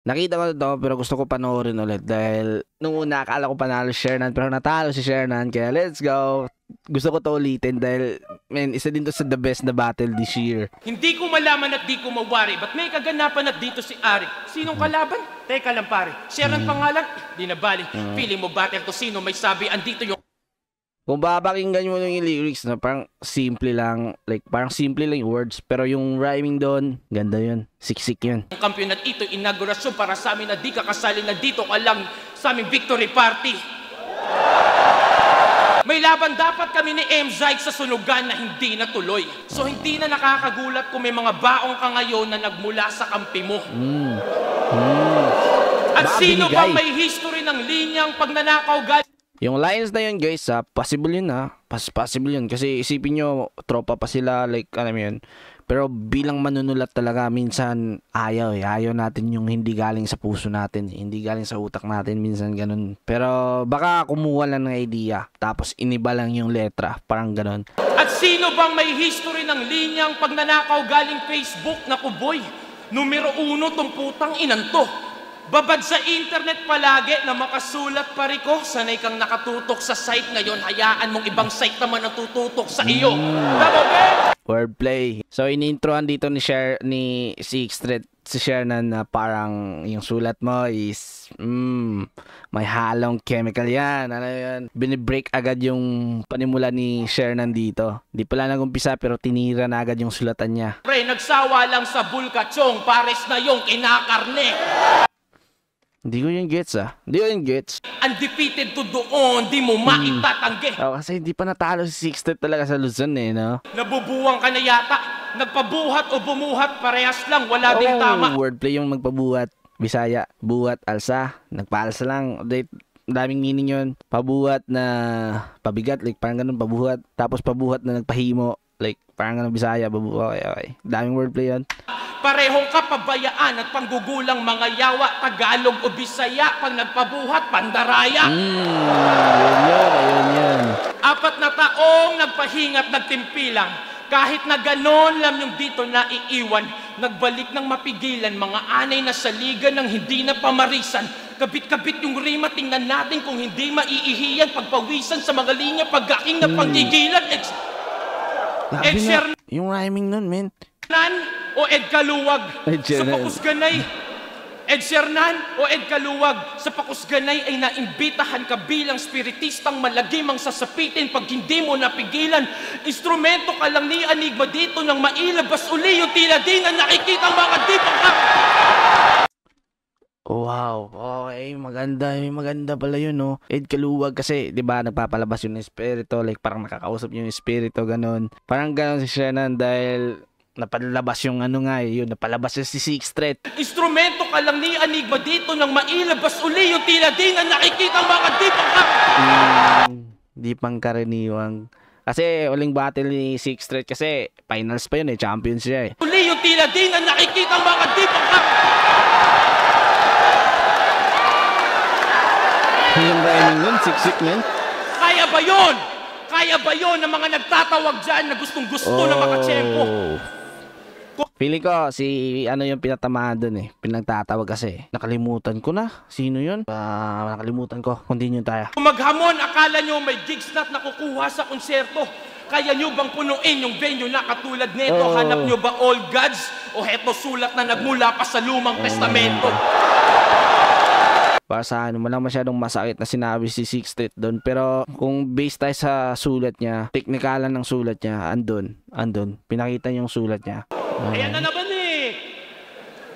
Nakita ko 'to pero gusto ko panoorin ulit dahil nung una akala ko panalo si Shernan pero natalo si Shernan kaya let's go. Gusto ko 'to ulitin dahil man, isa din 'to sa the best na battle this year. Hindi ko malaman at di ko mawari. Ba't may kaganapan at dito si Ari? Sinong kalaban? Teka lang pare. Sharon pangalan? Di na bali. Feeling mo battle to sino may sabi andito yung Kung babakinggan mo yung lyrics na parang simple lang, like parang simple lang yung words pero yung rhyming doon, ganda yun. Siksik yun. kampiyon at ito inaugurasyon para sa amin na di ka kasali na dito ka lang sa aming victory party. May laban dapat kami ni M-Zyke sa sunugan na hindi natuloy. So hindi na nakakagulat kung may mga baong ka ngayon na nagmula sa kampi mo. At Baka sino binigay. bang may history ng linyang pagnanakaw galing Yung lines na yun guys, possible yun possible yun kasi isipin nyo, tropa pa sila, like ano yun. Pero bilang manunulat talaga, minsan ayaw natin yung hindi galing sa puso natin, hindi galing sa utak natin, minsan ganun. Pero baka kumuha lang ng idea, tapos iniba lang yung letra, parang ganun. At sino bang may history ng linyang pagnanakaw galing Facebook na kuboy? Numero 1 tong putang inanto. Babad sa internet palagi na makasulat pa ko. Sanay kang nakatutok sa site ngayon. Hayaan mong ibang site naman ang tututok sa iyo. Dabobe! Wordplay. So inintrohan dito ni Six Thread si Shernan na parang yung sulat mo is may halong chemical yan. Ano yan? Binibreak agad yung panimula ni Shernan dito. Di pala nagumpisa pero tinira na agad yung sulatan niya. Pre, nagsawa lang sa bulkachong. Pares na yung kinakarne. Hindi ko yung gets Hindi ko yung gets. Undefeated to doon. Di mo maitatanggi. Oh, kasi hindi pa natalo si Six Thread talaga sa Luzon no? Nabubuwang ka na yata. Nagpabuhat o bumuhat. Parehas lang. Wala ding tama. Wordplay yung magpabuhat. Bisaya, buhat, alsa. Nagpaalsa lang. Daming meaning yun. Pabuhat na pabigat, like parang ganun, pabuhat. Tapos pabuhat na nagpahimo, like parang ganun, Bisaya, babuhat. Okay. Daming wordplay yun. Parehong kapabayaan at panggugulang mga yawa, Tagalog o Bisaya, pag nagpabuhat, pandaraya. Ayun yun. 4 na taong nagpahingat, nagtimpilang. Kahit na ganon lang yung dito na iiwan, nagbalik ng mapigilan, mga anay na saligan ng hindi na pamarisan. Kabit-kabit yung rima, tingnan natin kung hindi maiihiyan, pagpawisan sa mga linya, pag-aking na panggigilan. Yung rhyming nun, men. O Ed Kaluwag Ed sa Sheeran. Pakusganay. Ed Sheeran o Ed Kaluwag sa Pakusganay ay naimbitahan ka bilang spiritistang malagimang sasapitin pag hindi mo napigilan. Instrumento ka lang ni Enigma dito nang mailabas uli yung tila di na nakikita ang mga di pa. Wow, okay, maganda pala yun, no? Ed Kaluwag kasi, di ba, nagpapalabas yung espiritu, like parang nakakausap yung espiritu, ganun. Parang ganun si Shannon dahil napalabas yung napalabas si Six Thread. Instrumento ka lang ni Enigma dito nang mailabas uli yung tila di na nakikita ang mga di pa. Di pangkaraniwang. Kasi uling battle ni Six Thread kasi finals pa yun champion siya Uli yung tila di na nakikita ang mga di pa. Yung rhyming nun, siksik men. Kaya ba yun? Kaya ba yun ng mga nagtatawag dyan na gustong-gusto na makatsempo? Feeling ko si yung pinatamaan dun pinagtatawag kasi. Nakalimutan ko na. Sino yun? Nakalimutan ko. Continue tayo. Kung maghamon, akala nyo may gigs na nakukuha sa konserto. Kaya nyo bang punuin yung venue na katulad nito? Hanap nyo ba all gods? O heto sulat na nagmula pa sa lumang testamento? Para sa walang masyadong masakit na sinabi si Six Thread doon. Pero kung based tayo sa sulat niya, teknikalan ng sulat niya, andun. Pinakita niya yung sulat niya. Ayan na naman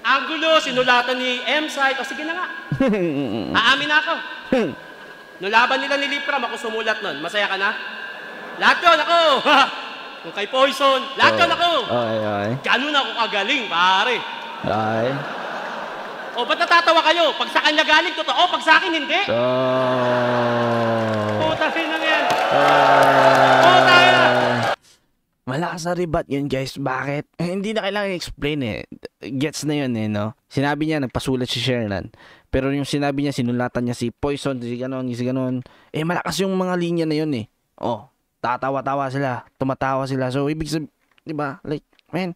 Angulo, sinulatan ni M-Site. O sige na nga. Aamin na ako. Nulaban nila ni Lipram, ako sumulat nun. Masaya ka na? Lahat yun, ako. Kung kay Poison, lahat yun ako. Okay. Ganun ako kagaling, pare. Okay. O, ba't natatawa kayo? Pag sa kanya galing, totoo. Pag sa akin, hindi. Puta, sino yan? Puta yan! Malakas na rebat yun, guys. Bakit? Hindi na kailangan i-explain Gets na yun no? Sinabi niya, nagpasulat si Shernan. Pero yung sinabi niya, sinulatan niya si Poison, si ganon. Malakas yung mga linya na yun tatawa-tawa sila. Tumatawa sila. So, ibig sabihin, diba? Like, man,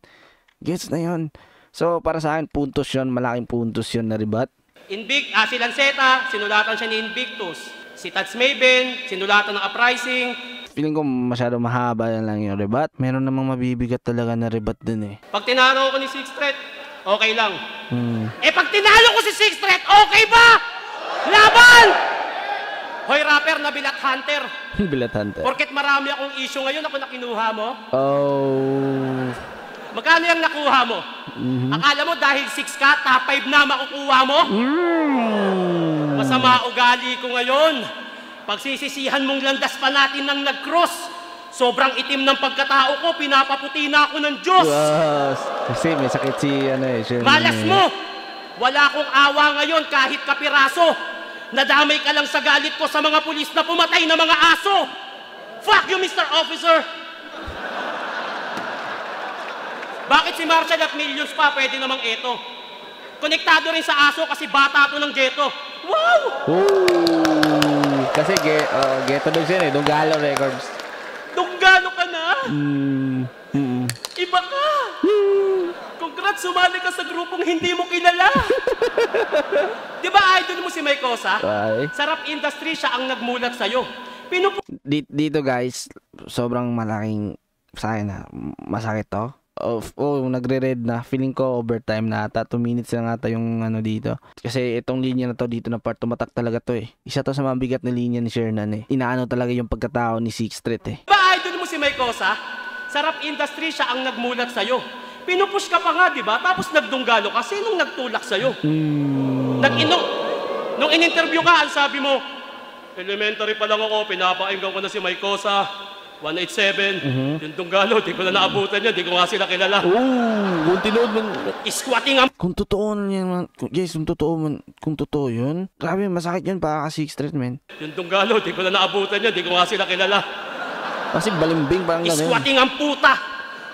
gets na yun. So, para sa akin, puntos yun. Malaking puntos yun na ribat. Si Lanceta, sinulatan siya ni Invictus. Si Tats Maven, sinulatan ng Uprising. Feeling ko masyado mahaba na lang yung ribat. Meron namang mabibigat talaga na ribat dun eh. Pag tinalo ko ni Sixth Threat, okay lang. Pag tinalo ko si Sixth Threat, okay ba? Laban! Hoy, rapper na Bilat Hunter. Bilat Hunter. Porket marami akong issue ngayon, ako na kinuha mo. Oh. Magkano yung nakuha mo? Akala mo dahil 6 ka, top 5 na makukuha mo? Masama ugali ko ngayon. Pagsisisihan mong landas pa natin ng nag-cross. Sobrang itim ng pagkatao ko, pinapaputi na ako ng Diyos. Yes. Kasi may sakit si Malas mo! Wala akong awa ngayon kahit kapiraso. Nadamay ka lang sa galit ko sa mga pulis na pumatay na mga aso. Fuck you, Mr. Officer! Bakit si Marshall at Millions pa pwede namang eto? Konektado rin sa aso kasi bata to ng ghetto. Wow! Ooh, kasi ghetto dogs yan eh. Dunggalo Records. Dunggalo ka na? Iba ka! Congrats, sumali ka sa grupong hindi mo kilala. Di ba idol mo si Mike Cosa? Sa rap industry siya ang nagmulat sa'yo. Dito guys, sobrang malaking sa akin na masakit to. Nagre-red na. Feeling ko overtime na ata. 2 minutes na ata yung dito. Kasi itong linya na to dito na part, tumatak talaga to eh. Isa to sa mabigat na linya ni Shernan eh. Inaano talaga yung pagkatao ni Sixth Threat eh. Ba idol mo si Mike Cosa? Sa rap industry siya ang nagmulat sa'yo. Pinupush ka pa nga, di ba? Tapos nagdunggalo ka. Sinong nagtulak sa'yo? Nung in-interview ka, ang sabi mo, elementary pa lang ako, pinapainggan ko na si Mike Cosa. 187, yung Dunggalo, di ko na naabutan yan, di ko nga sila kilala. Kung tinood man. Squatting ang... Kung totoo yan, guys, kung totoo yun, grabe, masakit yun para ka Sixth Threat, man. Yung Dunggalo, di ko na naabutan yan, di ko nga sila kilala. Kasi balimbing parang gano'n. Squatting ang puta.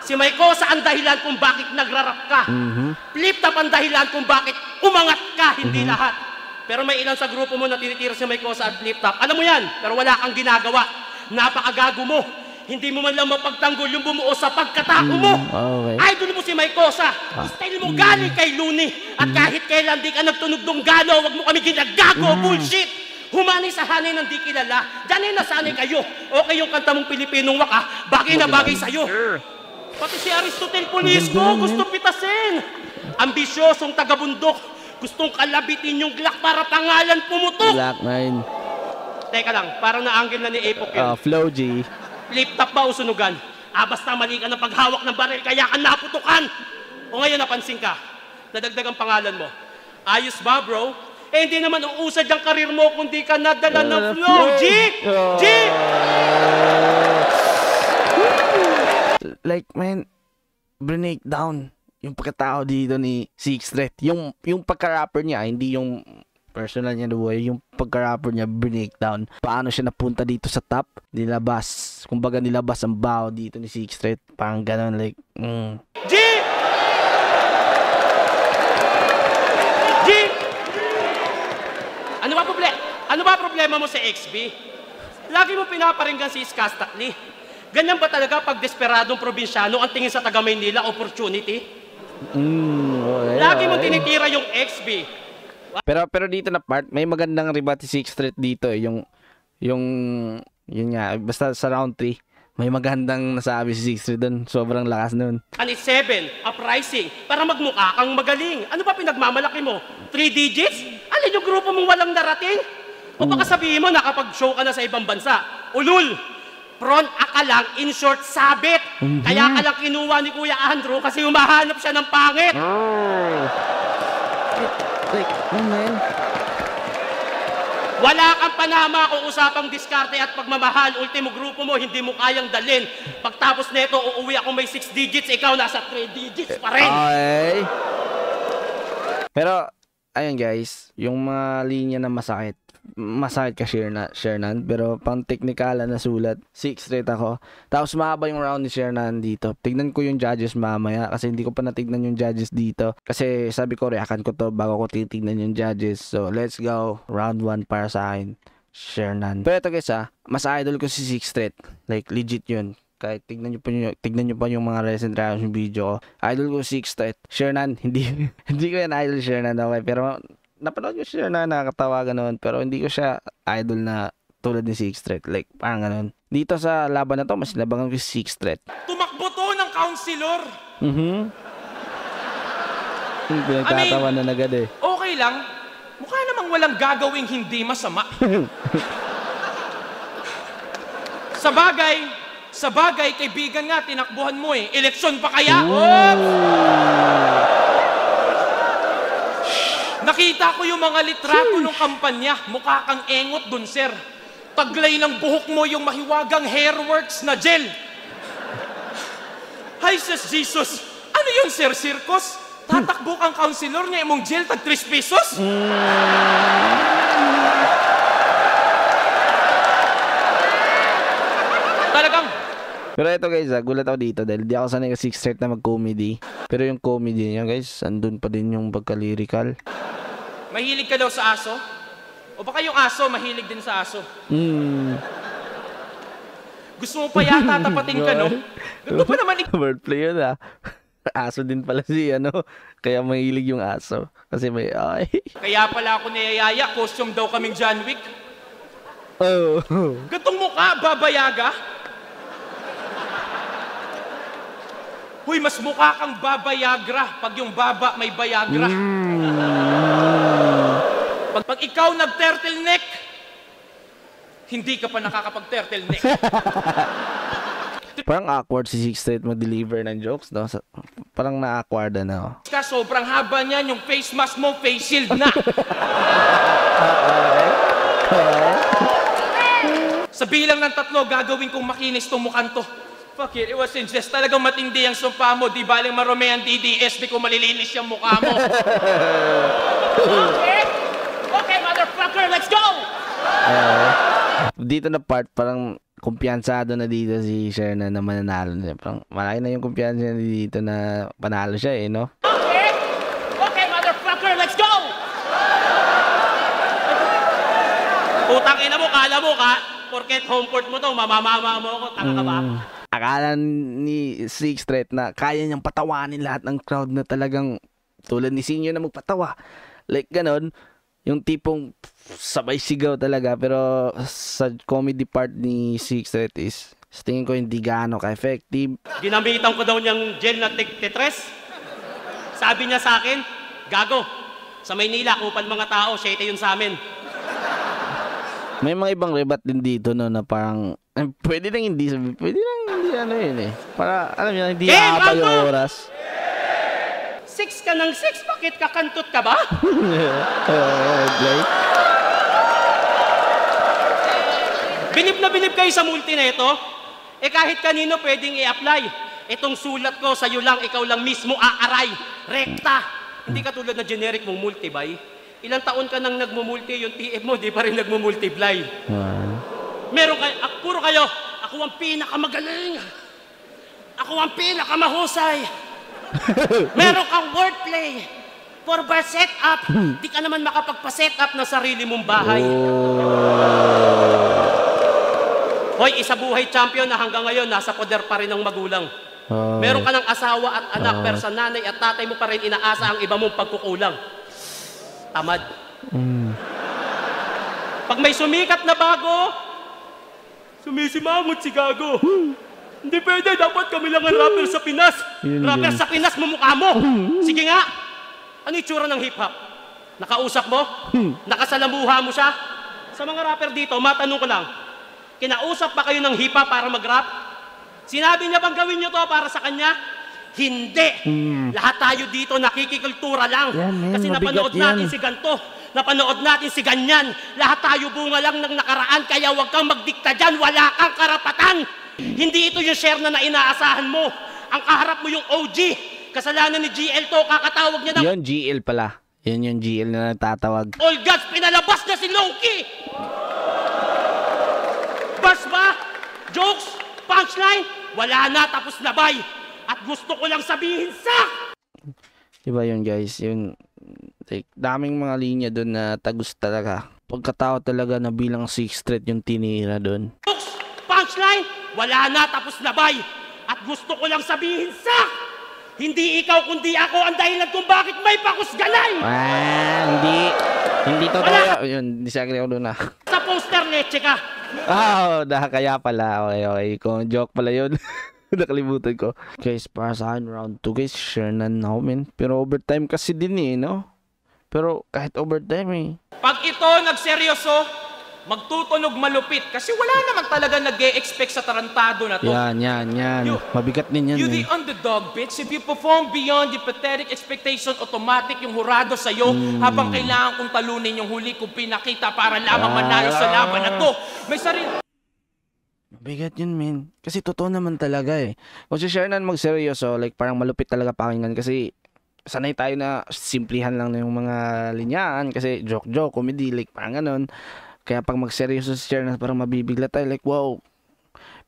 Si Mike Cosa ang dahilan kung bakit nagrarap ka. Flip top ang dahilan kung bakit umangat ka, hindi lahat. Pero may ilan sa grupo mo na tinitira si Mike Cosa at flip top. Alam mo yan, pero wala kang ginagawa. Napakagago mo. Hindi mo man lang mapagtanggol yung bumuo sa pagkatao mo. Okay. Idol mo si Mike Cosa. Style mo galing kay Looney. At kahit kailan di ka nagtunog Dunggalo, wag mo kami ginagago. Bullshit! Humani sa hanay ng di kilala. Diyan ay nasanay kayo. Okay yung kanta mong Pilipinong waka, bagay na bagay sa'yo. Pati si Aristotle Polisco, gusto pitasin. Ambisyosong taga-bundok. Gustong kalabitin yung Glock para pangalan pumutok. Black 9. Teka lang, parang na-angle na ni Apok yun. Flow G. Flip top ba o sunugan? Basta mali ka ng paghawak ng baril, kaya ka naputukan. O ngayon napansin ka, nadagdag ang pangalan mo. Ayos ba, bro? Hindi naman uusad yung karir mo kung di ka nadala ng flow, G! G! Like, man, break down yung pagkatao dito ni Sixth Threat. Yung pagka-rapper niya, hindi yung personal niya na buhay, yung pagka-rapper niya, breakdown. Paano siya napunta dito sa top? Nilabas. Kumbaga nilabas ang bao dito ni Sixth Threat. Parang gano'n, like, G! G! Ano ba problema mo sa XB? Lagi mo pinaparinggan si Skastakli. Ganyan ba talaga pag desperadong probinsyano ang tingin sa taga Maynila opportunity? Lagi mo tinitira yung XB. Pero dito na part, may magandang ribat si Sixth Threat dito eh. Yun nga, basta sa round 3, may magandang nasabi si Sixth Threat doon. Sobrang lakas nun. And it's 7, uprising, para magmukha kang magaling. Ano ba pinagmamalaki mo? 3 digits? Alin yung grupo mong walang narating? O baka sabihin mo nakapag-show ka na sa ibang bansa? Ulul! Front ka lang, in short, sabit. Kaya ka lang kinuha ni Kuya Andrew kasi humahanap siya ng pangit. Like, man. Wala kang panama kung usapang diskarte at pagmamahal. Ultimo grupo mo, hindi mo kayang dalhin. Pagtapos nito, uuwi ako may 6 digits, ikaw nasa 3 digits pa rin. Okay. Pero, ayun guys, yung mga linya na masakit ka Shernan, pero pang teknikalan na sulat, Sixth Threat ako. Tapos mahaba yung round ni Shernan dito. Tignan ko yung judges mamaya kasi hindi ko pa natignan yung judges dito. Kasi sabi ko, reakan ko to bago ko titignan yung judges. So, let's go. Round 1 para sa akin, Shernan. Pero ito guys mas idol ko si Sixth Threat. Like, legit yun. kahit tignan nyo pa yung mga recent reaction video ko. Idol ko Six Threat. Shernan, hindi ko yan idol Shernan, okay? Pero napanood ko Shernan, nakakatawa ganoon. Pero hindi ko siya idol na tulad ni Six Threat. Like, parang ganoon. Dito sa laban na to, mas labangan ko si Six Threat. Tumakbo to ng counselor. Pinagtatawa na agad eh. Okay lang. Mukha namang walang gagawing hindi masama. Sa bagay, kaibigan nga, tinakbuhan mo eh. Eleksyon pa kaya? Nakita ko yung mga litrato ng kampanya. Mukha kang engot dun, sir. Taglay ng buhok mo yung mahiwagang hairworks na gel. Hi, sis Jesus. Ano yun, sir? Circus? Tatakbo kang counselor niya imong gel tag 3 pesos? Talagang. Pero ito guys, gulat ako dito dahil di ako sanay ka Six Threat na mag-comedy. Pero yung comedy niya guys, andun pa din yung pagka-lyrical. Mahilig ka daw sa aso? O baka yung aso, mahilig din sa aso? Gusto mo pa yata tapating ka, no? Ganito pa naman Wordplay yun ah. Aso din pala si kaya mahilig yung aso. Kasi may Kaya pala ako niyayaya, costume daw kaming John Wick. Oh. Gatong mukha, babayaga? Huy, mas mukha kang babayagra pag yung baba may bayagra. Pag ikaw nag-turtleneck, hindi ka pa nakakapag-turtleneck. Parang awkward si Six Threat mag-deliver ng jokes, no? Parang na-awkward na. Sobrang haba niyan, yung face mask mo, face shield na. Sa bilang ng 3, gagawin kong makinis tong mukhang to. Fuck it was in jest. Talagang matindi ang sumpa mo. Di baling marumi ang DDS, di ko malilinis yung mukha mo. Okay, motherfucker, let's go! Dito na part, parang kumpiyansado na dito si Shernan na mananalo niya. Parang malaki na yung kumpiyansa niya dito na panalo siya eh, no? Okay, motherfucker, let's go! Putang ina mo, kala mo ka, porket home court mo to, mamamama mo ako, tanga ka ba? Akala ni Six Threat na kaya niyang patawanin lahat ng crowd na talagang tulad ni Sinyo na magpatawa. Like ganon, yung tipong sabay sigaw talaga. Pero sa comedy part ni Six Threat is, sa tingin ko hindi gaano ka-effective. Ginamitan ko daw niyang gel na tetres. Sabi niya sa akin, gago, sa Maynila, kupal mga tao, 7 yun sa amin. May mga ibang rebat din dito no na parang pwede lang hindi sabi, pwede lang hindi yun eh. Para alam niyo hindi aabal yung oras. 6 ka ng 6, bakit kakantot ka ba? Bilib na bilib kayo sa multi na ito. Eh kahit kanino pwedeng i-apply. Itong sulat ko sa'yo lang, ikaw lang mismo aaray. Rekta. Hindi ka tulad na generic mong multibay. Ilang taon ka nang nagmumulti, yung TF mo, di pa rin nagmumultiply. Meron kayo, puro kayo, ako ang pinakamagaling. Ako ang pinakamahusay. Meron kang wordplay. 4-bar setup. Di ka naman makapagpa-setup na sarili mong bahay. Hoy, isa buhay champion na hanggang ngayon nasa poder pa rin ng magulang. Meron ka ng asawa at anak, pero sa nanay at tatay mo pa rin inaasa ang iba mong pagkukulang. Tamad. Pag may sumikat na bago, sumisimangot si gago. Hindi pwede, dapat kami lang ang rapper sa Pinas. Rapper sa Pinas, mumukha mo. Sige nga. Ano yung tsura ng hip-hop? Nakausap mo? Nakasalamuha mo siya? Sa mga rapper dito, matanong ko lang, kinausap ba kayo ng hip-hop para mag-rap? Sinabi niya bang gawin niyo to para sa kanya? Hindi. Lahat tayo dito nakikikultura lang. Kasi napanood natin si ganto. Napanood natin si ganyan. Lahat tayo bunga lang ng nakaraan, kaya huwag kang magdikta dyan. Wala kang karapatan. Hindi ito yung share na inaasahan mo. Ang kaharap mo yung OG. Kasalanan ni GL to, kakatawag niya ng... Yun, GL pala. Yun yung GL na nagtatawag. All gods, pinalabas na si Loki! Bas ba? Jokes? Punchline? Wala na, tapos na bay. At gusto ko lang sabihin sa... Diba yun guys, yung like, daming mga linya doon na tagus talaga. Pagkatao talaga na bilang Six Threat yung tinira doon. Jokes! Punchline! punchline? Wala na, tapos na bay. At gusto ko lang sabihin, Sak! Hindi ikaw kundi ako ang dahilan kung bakit may pakusgalay! Hindi totoo yun. Disagree ako doon Sa poster, leche ka! Kaya pala. Okay. Kung joke pala yun. Nakalimutan ko. Guys, para sa akin, round 2 guys, share na namin. Pero overtime kasi din no? Pero kahit overtime Pag ito nagseryoso, magtutunog malupit. Kasi wala naman talaga nag-e-expect sa tarantado na to. Yan. Mabigat din yan. You the underdog, bitch. If you perform beyond the pathetic expectation, automatic yung hurado sa'yo habang kailangan kong talunin yung huli kong pinakita para lamang manalo sa laban na to. May sarili... Mabigat yun, men. Kasi totoo naman talaga Kung si Shernan magseryoso, like parang malupit talaga pakinggan kasi sanay tayo na simplihan lang na yung mga linyaan kasi joke, comedy, like parang ganon. Kaya pag magseryoso si Shernan, parang mabibigla tayo, like wow.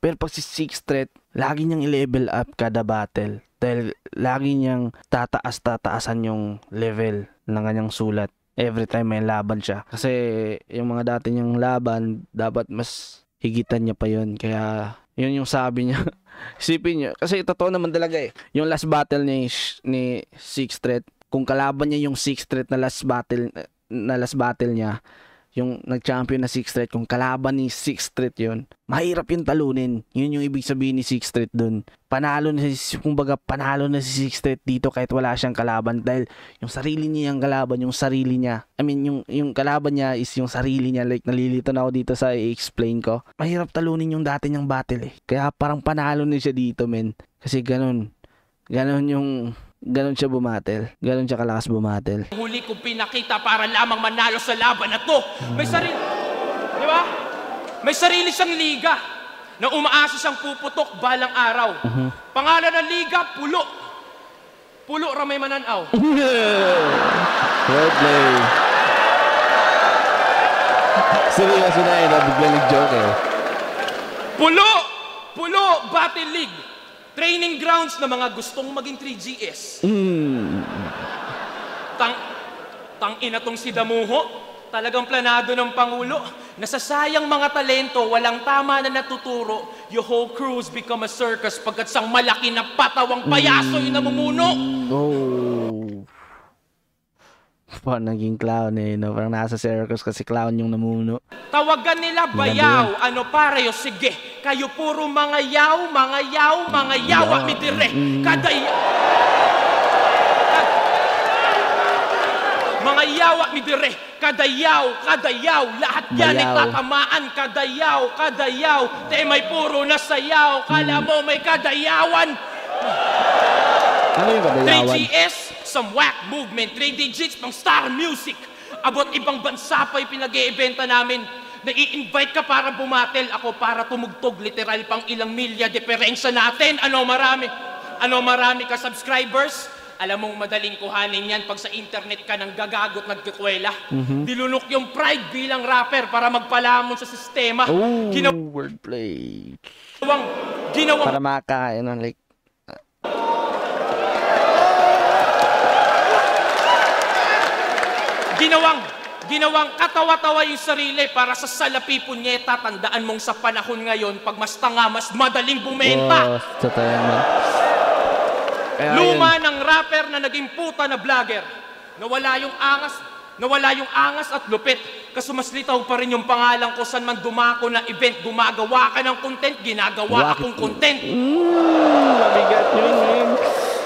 Pero pag si Sixth Threat, lagi niyang i-level up kada battle. Dahil lagi niyang tataasan yung level ng kanyang sulat. Every time may laban siya. Kasi yung mga dati niyang laban, dapat mas higitan niya pa yun. Kaya yun yung sabi niya. Isipin niyo, kasi totoo naman talaga yung last battle ni Sixth Threat, kung kalaban niya yung Sixth Threat na last battle niya, yung nag-champion na Sixth Threat, kung kalaban ni Sixth Threat yun, mahirap yung talunin. Yun yung ibig sabihin ni Sixth Threat dun. Panalo na si Sixth Threat dito kahit wala siyang kalaban dahil yung sarili niya yung kalaban, yung sarili niya. I mean, yung kalaban niya is yung sarili niya. Like, nalilito na ako dito sa i-explain ko. Mahirap talunin yung dati niyang battle Kaya parang panalo na siya dito, men. Kasi ganun siya bumatel. Ganon siya kalakas bumatel. Huli kong pinakita para lamang manalo sa laban na to. May sarili... Di ba? May sarili siyang liga na umaasa siyang puputok balang araw. Pangalan ng liga, Pulo. Pulo Ramay Mananaw. Well play. Seryoso na biglang nag-joke Pulo Battle League. Training grounds na mga gustong maging 3GS. Tang-ina tong si Damuho. Talagang planado ng Pangulo. Nasasayang mga talento, walang tama na natuturo. Your whole crews become a circus pagkat sang malaki na patawang payaso yung namumuno. Parang naging clown no? Parang nasa circus kasi clown yung namuno. Tawagan nila bayaw. Ano pareho? Sige. Kayo puro mga yaw, at midire. Mga yaw at midire. Kada yaw. Lahat yan ay tatamaan. Kada yaw. Te may puro na sayaw. Kala mo may kadayawan. Ano yung kadayawan? 3GS, some whack movement, 3 digits, pang star music. Abot ibang bansa pa yung pinag-i-eventa namin. Nai-invite ka para bumatel, ako para tumugtog. Literal pang ilang milya diferensya natin. Ano marami ka subscribers? Alam mong madaling kuhanin yan pag sa internet ka nang gagagot nagkikwela. Dilunok yung pride bilang rapper para magpalamon sa sistema. Wordplay. Ginawang para makain like Ginawang katawa-tawa yung sarili para sa salapi punyeta. Tandaan mong sa panahon ngayon, pag mas tanga, mas madaling bumenta. Luma ng rapper na naging puta na vlogger. Nawala yung angas at lupit. Kaso mas litaw pa rin yung pangalan ko saan man dumako na event. Gumagawa ka ng content, ginagawa akong content. Mabigat yun.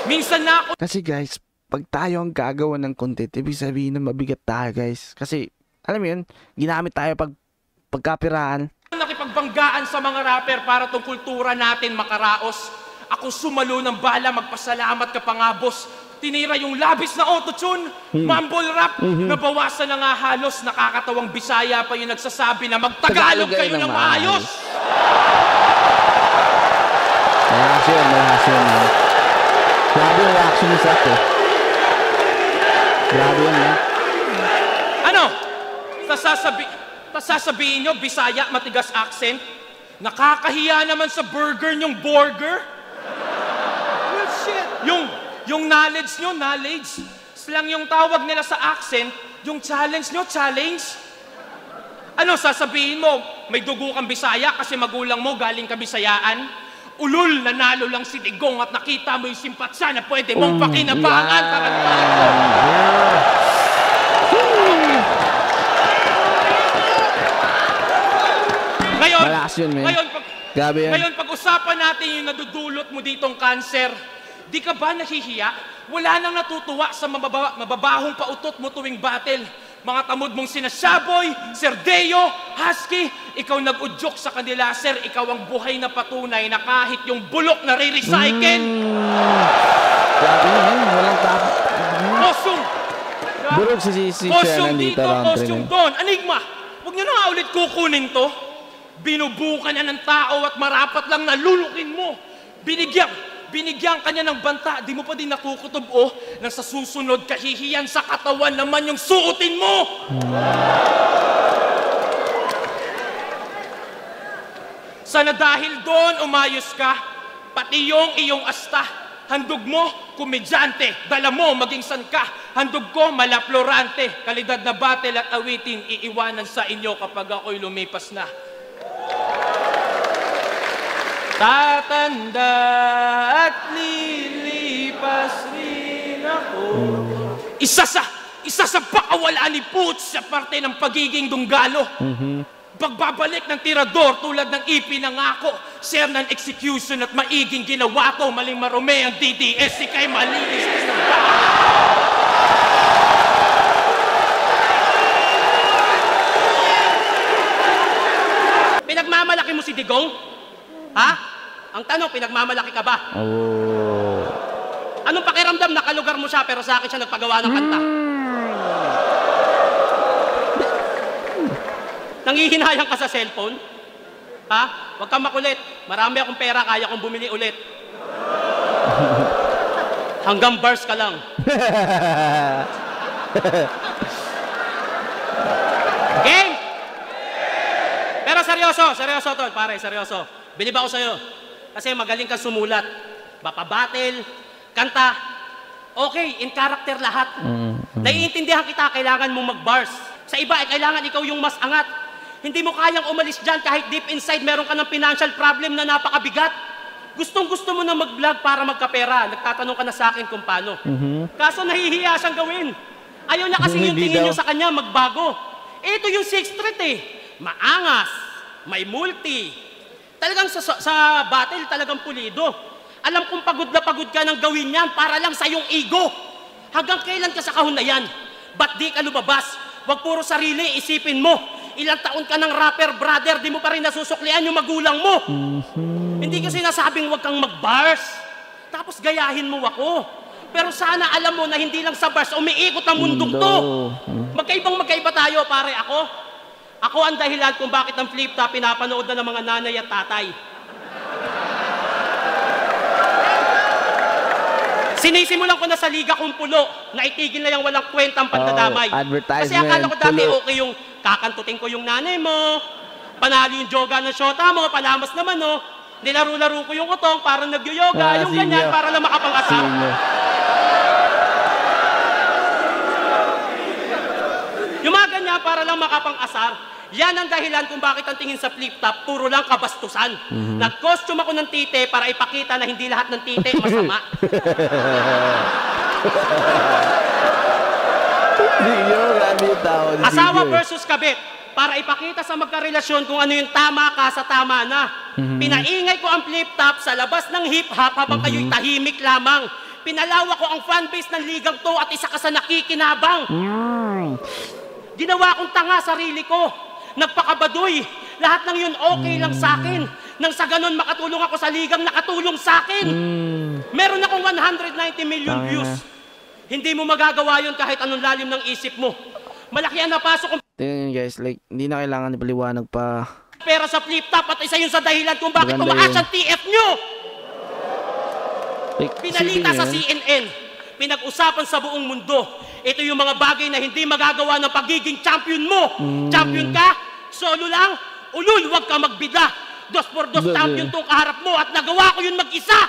Minsan na ako... Kasi guys, pag tayo ang gagawa ng content, ibig sabihin na mabigat tayo guys. Kasi, alam mo yun, ginamit tayo pagkapiraan. Nakipagbanggaan sa mga rapper para tong kultura natin makaraos. Ako sumalo ng bala, magpasalamat ka pa nga, boss. Tinira yung labis na autotune, mumble rap, nabawasan na nga halos, nakakatawang Bisaya pa yung nagsasabi na magtagalog kayo ng maayos. Reaction. Grabe yung reaction ni Seth Grabe yan Ano? Sasabihin nyo, Bisaya, matigas accent? Nakakahiya naman sa burger nyong burger? Well, shit. Yung knowledge nyo, slang yung tawag nila sa accent, yung challenge nyo, challenge. Ano, sasabihin mo, may dugo kang Bisaya kasi magulang mo galing ka Bisayaan. Ulul, nanalo lang si Digong at nakita mo yung simpatsa na pwede mong pakinabangan. Ngayon, pag-usapan natin yung nadudulot mo ditong cancer. Di ka ba nahihiya? Wala nang natutuwa sa mababahong pautot mo tuwing battle. Mga tamod mong sinasaboy, Sir Deo, Husky, ikaw nag-udyok sa kanila, Sir. Ikaw ang buhay na patunay na kahit yung bulok na re-recycle. Grabe naman, walang tapos. Costume! Bulog si costume dito, costume doon. Enigma, huwag nyo na nga ulit kukunin to. Binubukan na ng tao at marapat lang nalulukin mo. Binigyan ka niya ng banta, di mo pa din nakukutob nang sa susunod kahihiyan sa katawan naman yung suotin mo! Sana dahil doon umayos ka, pati yung iyong asta, handog mo, komedyante, dala mo, maging san ka, handog ko, malaplorante, kalidad na battle at awitin, iiwanan sa inyo kapag ako'y lumipas na. Tatanda at lilipas rin ako. Isa sa pakawala ni Poots sa parte ng pagiging dunggalo. Pagbabalik ng tirador tulad ng ipinangako, Sir, ng execution at maiging ginawa ko, maling marume ang DDS, ikay malinis na ba? Pinagmamalaki mo si Digong? Ha? Ang tanong, pinagmamalaki ka ba? Anong pakiramdam? Nakalugar mo siya pero sa akin siya nagpagawa ng kanta. Nangihinayang ka sa cellphone? Ha? Huwag kang makulit. Marami akong pera, kaya kong bumili ulit. Hanggang bars ka lang. Game! Pero seryoso tol, pare, seryoso. Bilib ako sa'yo. Kasi magaling kang sumulat. Battle, kanta. Okay, in character lahat. Naiintindihan kita, kailangan mong mag-bars. Sa iba, kailangan ikaw yung mas angat. Hindi mo kayang umalis dyan kahit deep inside meron ka ng financial problem na napakabigat. Gustong-gusto mo na mag-vlog para magkapera. Nagtatanong ka na sa akin kung paano. Kaso nahihiya siyang gawin. Ayaw niya kasi yung tingin niyo sa kanya magbago. Ito yung 6th Street Maangas, may multi. Talagang sa battle, talagang pulido. Alam kong pagod na pagod ka ng gawin yan para lang sa iyong ego. Hanggang kailan ka sa kahon na yan? Ba't di ka lumabas? Huwag puro sarili, isipin mo. Ilang taon ka ng rapper, brother, di mo pa rin nasusuklian yung magulang mo. Hindi ko sinasabing huwag kang mag-bars. Tapos gayahin mo ako. Pero sana alam mo na hindi lang sa bars, umiikot ang mundong to. Magkaiba tayo, pare. Ako ang dahilan kung bakit ang flip-top pinapanood na ng mga nanay at tatay. Sinisimulan ko na sa liga kong pulo na itigil na yung walang kwentang pandadamay. Kasi akala ko dati okay yung kakantutin ko yung nanay mo, panalo yung joga ng syota mo, palamas naman nilaro-laro ko yung utong para nag-yoga, yung ganyan para lang makapang-asar. Yung mga ganyan para lang makapang-asar. Yan ang dahilan kung bakit ang tingin sa flip-top, puro lang kabastusan. Nag-costume ako ng tite para ipakita na hindi lahat ng tite masama. Asawa versus kabit, para ipakita sa magkarelasyon kung ano yung tama ka sa tama na. Pinaingay ko ang flip-top sa labas ng hip-hop habang kayo'y tahimik lamang. Pinalawa ko ang fanbase ng ligang to at isa ka sa nakikinabang. Ginawa kong tanga sarili ko. Nagpakabadoy. Lahat ng yun okay lang sa akin. Nang sa ganun makatulong ako sa ligang nakatulong sa akin. Meron akong 190 million views. Hindi mo magagawa yun kahit anong lalim ng isip mo. Malaki ang napasok kong tingnan guys, like, hindi na kailangan ipaliwanag pa. Pera sa flip-top at isa yun sa dahilan kung bakit tumaas ang TF nyo. Like, pinalita sa CNN. Pinag-usapan sa buong mundo. Ito yung mga bagay na hindi magagawa ng pagiging champion mo. Champion ka, solo lang, ulul, huwag ka magbida. 2x2 champion tong kaharap mo at nagawa ko yun mag-isa.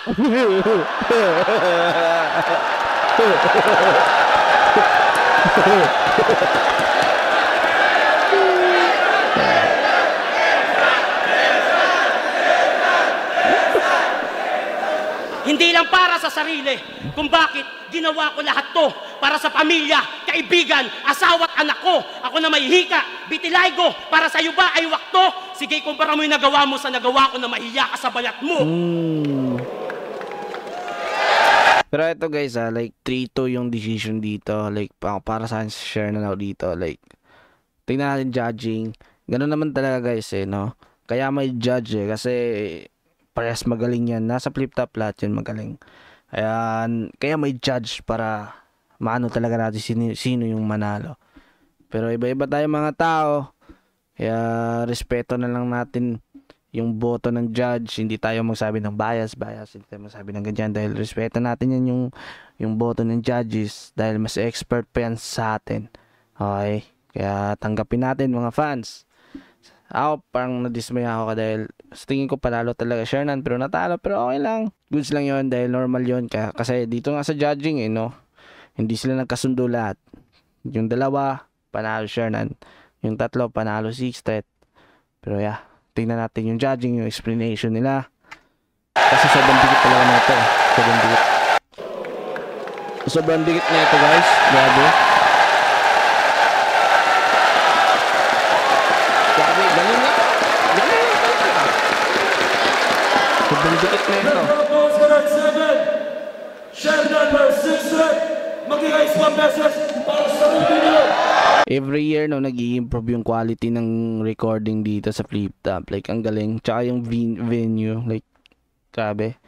Walang para sa sarili. Kung bakit ginawa ko lahat to para sa pamilya, kaibigan, asawa at anak ko. Ako na may hika, bitilaygo, para sa iyo ba ay wakto? Sige, kumpara mo yung nagawa mo sa nagawa ko na mahiya ka sa balat mo. Pero ito guys like 3-2 yung decision dito. Like para sa share na now dito. Like tingnan natin judging. Ganun naman talaga guys no. Kaya may judge kasi parehas magaling yan. Nasa flip top lahat yan magaling. Kaya may judge para maano talaga natin sino yung manalo. Pero iba-iba tayo mga tao. Kaya respeto na lang natin yung boto ng judge. Hindi tayo magsabi ng bias. Hindi tayo magsabi ng ganyan. Dahil respeto natin yan yung boto ng judges. Dahil mas expert pa yan sa atin. Okay? Kaya tanggapin natin mga fans. Ako parang nadismaya ako dahil sa tingin ko panalo talaga Shernan. Pero natalo. Pero okay lang. Goods lang yon dahil normal yon. Kasi dito nga sa judging no. Hindi sila nagkasundo lahat. Yung dalawa panalo Shernan. Yung tatlo panalo Six Threat. Pero yeah. Tingnan natin yung judging, yung explanation nila. Kasi sobrang dikit talaga na ito. Sobrang dikit. Sobrang dikit na ito guys. Grabe. Grabe, galing nga. Galing nga. Sobrang dikit na ito. Shernan versus Threat. Mag-i-raise 1 pesos para sa video. Every year no nag-i-improve yung quality ng recording dito sa Flip Top. Like ang galing. Tsaka yung venue like grabe.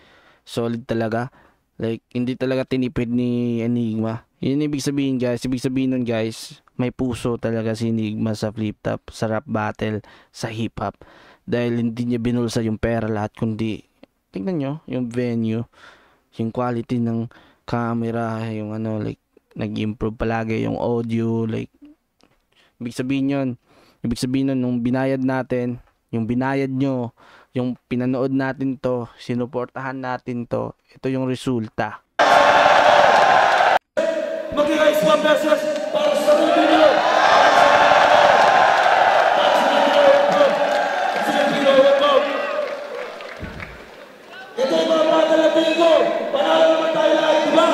Solid talaga. Like hindi talaga tinipid ni Enigma. Yun ibig sabihin guys. Ibig sabihin nun guys, may puso talaga si Enigma sa Flip Top, sa rap battle, sa hip hop. Dahil hindi niya binulsa yung pera lahat kundi tingnan nyo yung venue, yung quality ng camera, yung ano like nag-improve palagi yung audio like ibig sabihin nun, nung binayad natin, yung binayad nyo, yung pinanood natin to, sinuportahan natin to, ito yung resulta. Mag-i-raise 1 pesos para sa video. Ito yung mga matalapin ko, panalo naman tayo lahat, diba?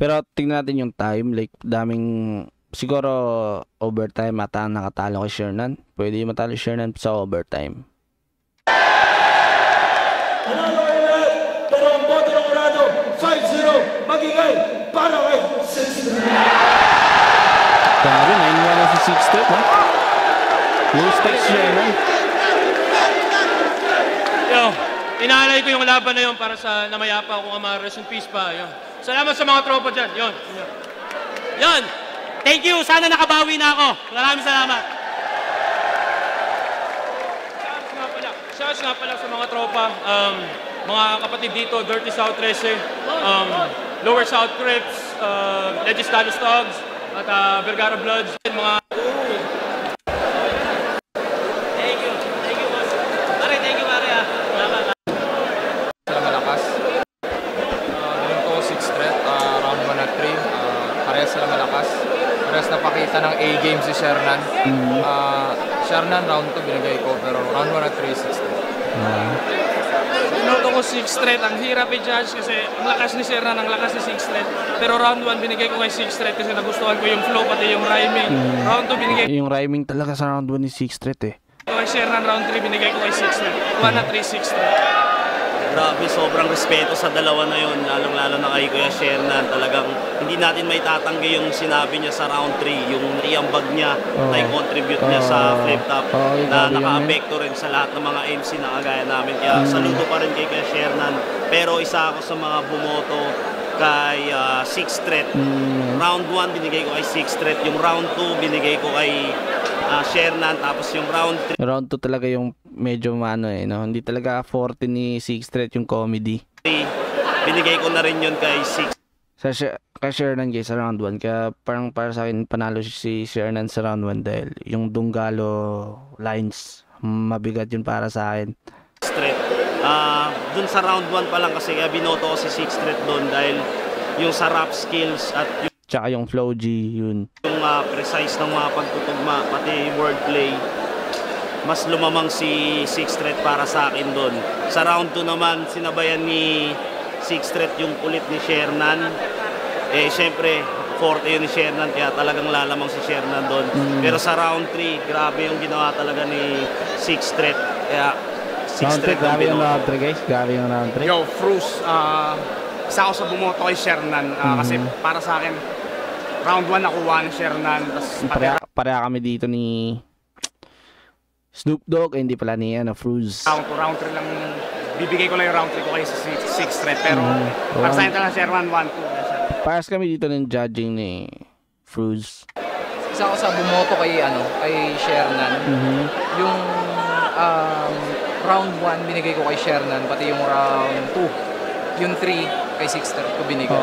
Pero tingnan natin yung time, like daming siguro overtime ata nakatalo kay Shernan. Pwede matalo Shernan sa overtime. Panalo kayo lahat, pero ang boto ng Urado 5-0 magigay para kay 6-3. Grabe, 9-1 na si 6-3 ha? Low stakes Shernan. Yo, inaalay ko yung laban na yun para sa namayapa akong ama. Rest in peace pa. Yo. Salamat sa mga tropa dyan. Yon. Thank you. Sana nakabawi na ako. Maraming salamat. Shouts nga pala sa mga tropa. Mga kapatid dito, Dirty South 13, Lower South Crips, Legislative Stogs, at Vergara Bloods. Mga... Thank you. Thank you, boss. Pare, thank you, pare. Salamat. Sila malakas. Ganun ko 6 threat, round 1 at 3. Parehas sila malakas. Parehas napakita ng A-game si Shernan. Shernan round 2 binigay ko, pero round 1 at 3, 6 threat. Binoto ko 6 threat. Ang hirap i-judge kasi ang lakas ni Shernan, ang lakas ni 6 threat. Pero round 1 binigay ko kay 6 threat kasi nagustuhan ko yung flow pati yung rhyming. Round 2 binigay ko yung rhyming talaga sa round 1 ni 6 threat kay Shernan. Round 3 binigay ko kay 6 threat. 1 at 3, 6 threat. Grabe, sobrang respeto sa dalawa na yun, lalong-lalo na kay Kuya Shernan. Talagang hindi natin may tatanggi yung sinabi niya sa round 3, yung iambag niya, na contribute niya sa Flip Top, na naka-apekto rin sa lahat ng mga MC na kagaya namin. Kaya saludo pa rin kay Kuya Shernan. Pero isa ako sa mga bumoto kay 6 threat. Round 1 binigay ko kay 6 threat, yung round 2 binigay ko kay Shernan, tapos yung round 3 talaga yung medyo no? Hindi talaga forte ni 6 threat yung comedy. binigay ko na rin yun kay 6 kay Shernan guys sa round 1. Kaya parang para sa akin panalo si Shernan sa round 1 dahil yung Dunggalo lines mabigat yun para sa akin. threat. Dun sa round 1 pa lang kasi kaya binoto ko si 6 threat doon dahil yung sa rap skills at tsaka yung flow G yun. Yung precise ng mga pagtutugma, pati wordplay, mas lumamang si 6 threat para sa akin doon. Sa round 2 naman, sinabayan ni Sixth Threat yung kulit ni Shernan. Siyempre, forte yun ni Shernan, kaya talagang lalamang si Shernan doon. Pero sa round 3, grabe yung ginawa talaga ni Sixth Threat. Kaya, Sixth Threat ang Grabe yung binoto. round 3 guys. Grabe yung round 3. Yo, Fruz, isa ako sa bumoto kay Shernan kasi para sa akin, round 1 nakuha ni Shernan. Pareha kami dito ni Snoop Dogg, hindi pala ni Fruz. Round 3 lang, bibigay ko lang yung round 3 ko kay Sixth Threat. Pero para sa akin talaga Shernan 1-2. Paras kami dito ng judging ni Fruz. Isa ako sa bumoto kay Shernan. Yung round 1 binigay ko kay Shernan, pati yung round 2. Yung 3 kay Sixth Threat ko binigay.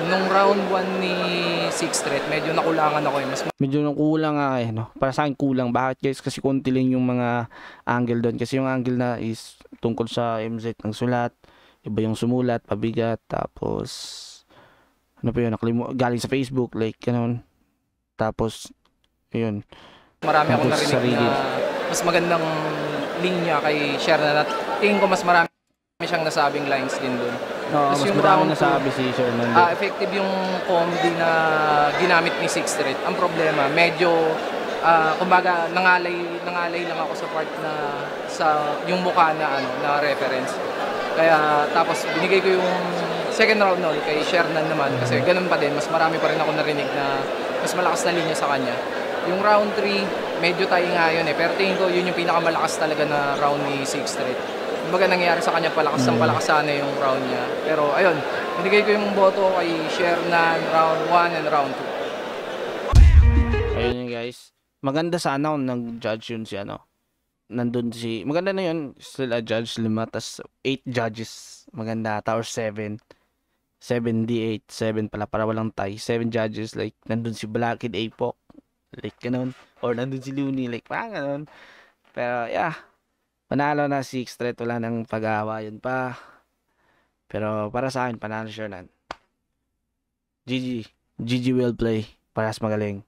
Nung round 1 ni Sixth Threat, medyo nakulangan ako. Medyo nakulang nga no? Para sa akin kulang. Bakit guys? Kasi konti lang yung mga angle doon. Kasi yung angle na is tungkol sa MZ ng sulat. Iba yung sumulat, pabigat, tapos ano pa yun, galing sa Facebook, like, ganun. Tapos, yun. Marami akong Tapos narinig na mas magandang linya kay Shernan at tingin ko mas marami siyang nasabing lines din doon. Mas marami nasabi si Sir Nando. Effective yung comedy na ginamit ni Sixth Threat. Ang problema, medyo kumbaga nangalay lang ako sa part na sa yung mukha na reference. Kaya tapos binigay ko yung second round ulit kay Shernan naman kasi ganun pa din, mas marami pa rin ako narinig na mas malakas na linya sa kanya. Yung round 3, medyo tayo nga yun pero tingin ko yun yung pinakamalakas talaga na round ni Sixth Threat. Kumbaga nangyari sa kanya palakas sana yung round niya. Pero ayun, binigay ko yung boto kay Shernan round 1 and round 2. Ayun yun guys. Maganda sana kung nag-judge yun si nandun si, maganda na yun, still a judge, 5, tas 8 judges. Maganda, or 7. 7D8, 7 pala, para walang tie. 7 judges, like, nandun si Blackid Apok, like, ganun. Or nandun si Looney, like, parang ganun. Pero, yeah, panalo na si Sixth Threat, wala nang pag-aawayan pa. Pero, para sa akin, panalo siya nan. GG well play, paras magaling.